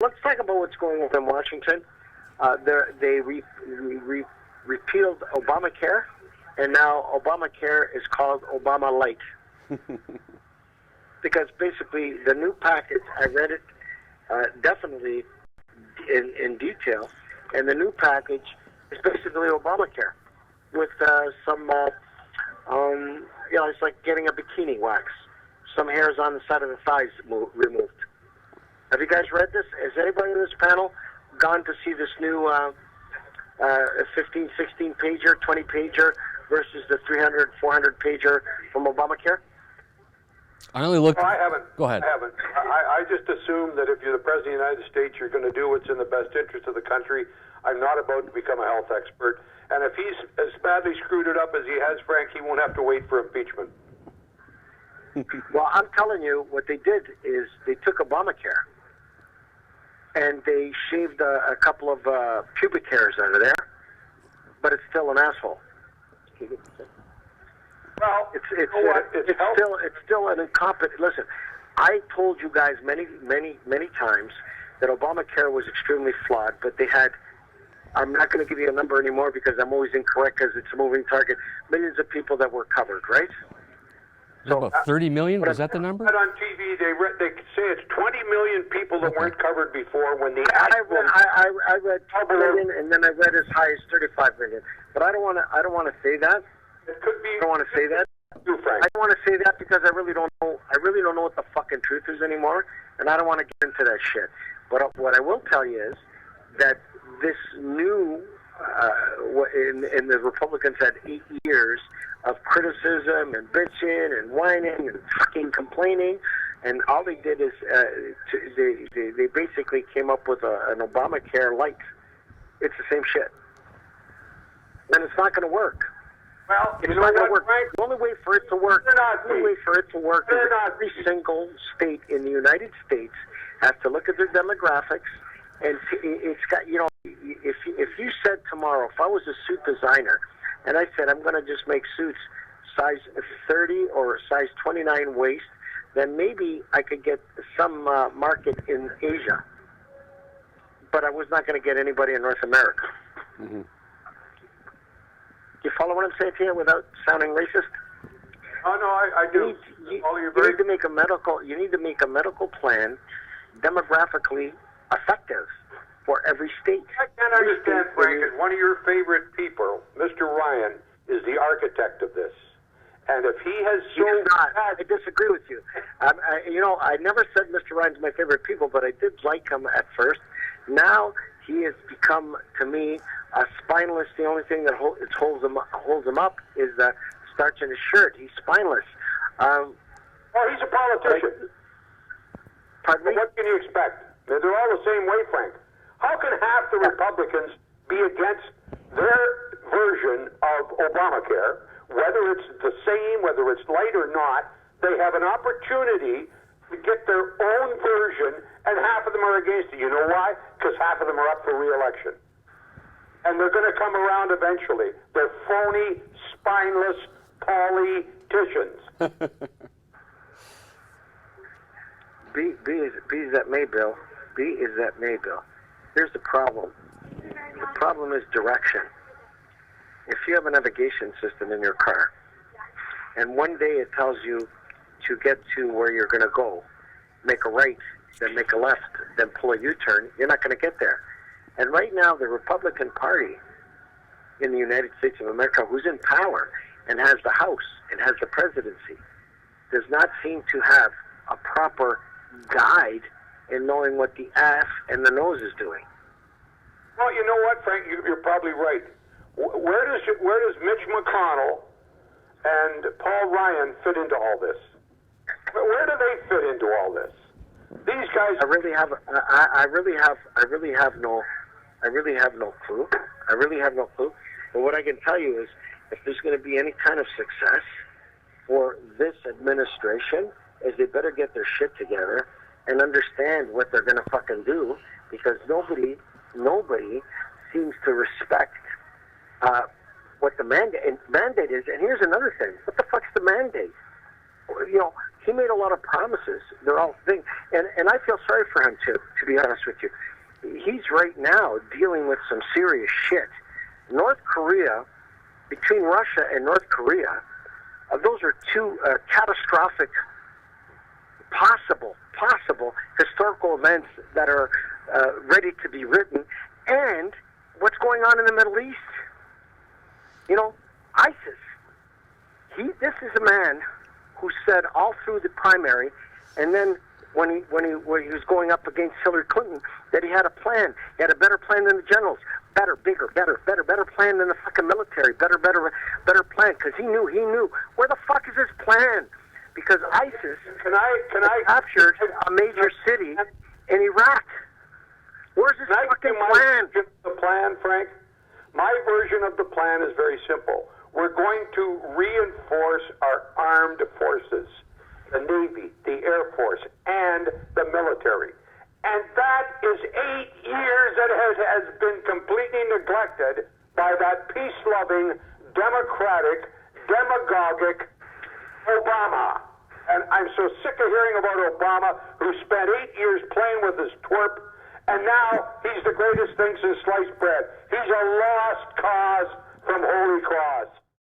Let's talk about what's going on in Washington. They repealed Obamacare, and now Obamacare is called Obama Light. Because basically the new package, I read it definitely in detail, and the new package is basically Obamacare with some, it's like getting a bikini wax. Some hairs on the side of the thighs removed. Have you guys read this? Has anybody in this panel gone to see this new 15, 16 pager, 20 pager versus the 300, 400 pager from Obamacare? I only looked. No, I haven't. Go ahead. I haven't. I just assume that if you're the President of the United States, you're going to do what's in the best interest of the country. I'm not about to become a health expert. And if he's as badly screwed it up as he has, Frank, he won't have to wait for impeachment. Well, I'm telling you, what they did is they took Obamacare and they shaved a couple of pubic hairs out of there, but it's still an asshole. Well, it's still an incompetent. Listen, I told you guys many times that Obamacare was extremely flawed, but they had. I'm not going to give you a number anymore because I'm always incorrect because it's a moving target. Millions of people that were covered, right? So about 30 million? Was that the number? On TV, they say it's 20 million people that weren't covered before. When the I read 12 million, and then I read as high as 35 million. But I don't want to say that. It could be. I don't want to say that. Frank. I don't want to say that because I really don't know. I really don't know what the fucking truth is anymore, and I don't want to get into that shit. But what I will tell you is that this new, and the Republicans had 8 years of criticism and bitching and whining and fucking complaining, and all they did is they basically came up with an Obamacare light. It's the same shit, and it's not going to work. Well, it's not going to work. Frank? The only way for it to work, is every single state in the United States has to look at their demographics, and it's got, if you said tomorrow, if I was a suit designer, and I said I'm going to just make suits size 30 or size 29 waist, then maybe I could get some market in Asia, but I was not going to get anybody in North America. Mm-hmm. You follow what I'm saying to you without sounding racist? Oh no, I do. You need to make a medical plan demographically effective for every state. I can't understand, Frank, as one of your favorite people, Mr. Ryan, is the architect of this. And if he has I disagree with you. I never said Mr. Ryan's my favorite people, but I did like him at first. Now he has become, to me, a spineless. The only thing that holds him up is the starch in his shirt. He's spineless. Well, he's a politician. Pardon me? What can you expect? They're all the same way, Frank. How can half the Republicans be against their version of Obamacare, whether it's the same, whether it's light or not? They have an opportunity to get their own version, and half of them are against it. You know why? Because half of them are up for re-election. And they're going to come around eventually. They're phony, spineless politicians. B is that May, Bill. B is that May, Bill. Here's the problem. The problem is direction. If you have a navigation system in your car, and one day it tells you to get to where you're going to go, make a right, then make a left, then pull a U-turn, you're not going to get there. And right now, the Republican Party in the United States of America, who's in power and has the House and has the presidency, does not seem to have a proper guide in knowing what the ass and the nose is doing. Well, you know what, Frank? You're probably right. Where does Mitch McConnell and Paul Ryan fit into all this? Where do they fit into all this? These guys. I really have no clue. I really have no clue. But what I can tell you is, if there's going to be any kind of success for this administration, is they better get their shit together and understand what they're going to fucking do, because nobody seems to respect what the mandate is. And here's another thing: what the fuck's the mandate? he made a lot of promises. They're all things, and I feel sorry for him too. To be honest with you, he's right now dealing with some serious shit. North Korea, between Russia and North Korea, those are two catastrophic, possible historical events that are ready to be written. And what's going on in the Middle East? You know, ISIS. This is a man who said all through the primary, and then when he was going up against Hillary Clinton, that he had a plan. He had a better plan than the generals. Better, bigger, better plan than the fucking military. Better plan, because he knew. Where the fuck is his plan? Because ISIS can I captured a major city in Iraq. Where's his fucking plan? The plan, Frank? My version of the plan is very simple. We're going to reinforce our armed forces, the Navy, the Air Force, and the military. And that is 8 years that has been completely neglected by that peace-loving, democratic, demagogic Obama. And I'm so sick of hearing about Obama, who spent 8 years playing with his twerp, and now he's the greatest thing since sliced bread. He's a lost cause from holy cause.